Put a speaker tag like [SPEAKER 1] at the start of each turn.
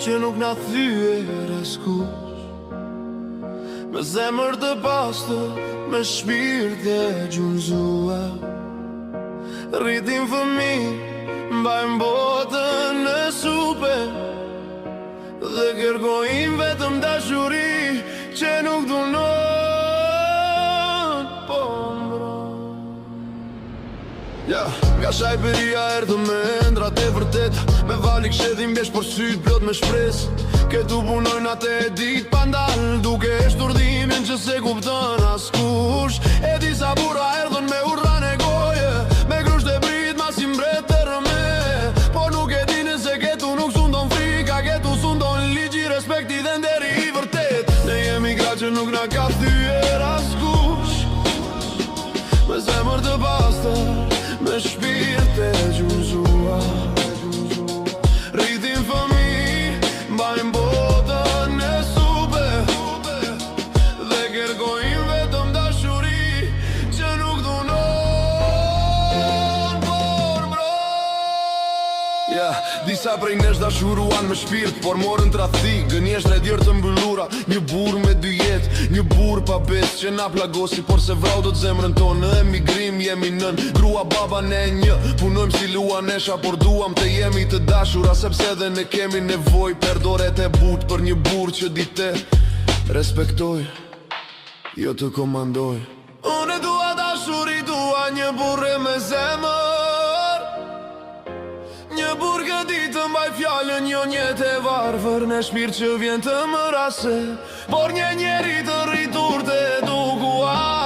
[SPEAKER 1] që nuk na thyer askush. Me zemër të pastër, me shpirt e gjunjëzuar, rritim fëmijë, mbajmë botën në supe, dhe kërkojmë vetëm dashuri që nuk dunon, po mbron. Nga shajperia erdhëm me endrat e vërteta, me vali kshedhin mbesh për syt plot me shpres. Këtu punojnë atë e dit pandal, duke e shturdimin që se kupton askush. E disa burra erdhën me urran e goje, me grusht e brit ma si mbret të rëme. Por nuk e dinin se këtu nuk sundon frika, këtu sundon ligji, respekti dhe nderi i vërtet. Ne jemi gra që nuk na ka thyer askush, me zemër të pastër, me shpirt e gjunjëzuar, rritim fëmijë, mbajmë botën e supe, dhe kërkojmë vetëm dashuri që nuk dunon, por mbron. Disa prej nesh dashuruan me shpirt, por morën tradhti, gënjeshtre djerë të mbyllura. Një burr me dy jetë, një burr pa besë që na plagosi, por se vrau do të zemrën tonë. Në emigrim jemi nën, grua baba ne një, punojmë si lua nesha, por duam të jemi të dashura, sepse dhe ne kemi nevoj per doret e but për një burr që dite respektoj, jo të komandoj. Unë dua dashuri, dua një burre me zemër, një burr që di të mbaj fjallën, jo njet e varfër, në shpirt që vjen të më rase, por një njeri të rritur të edukuar.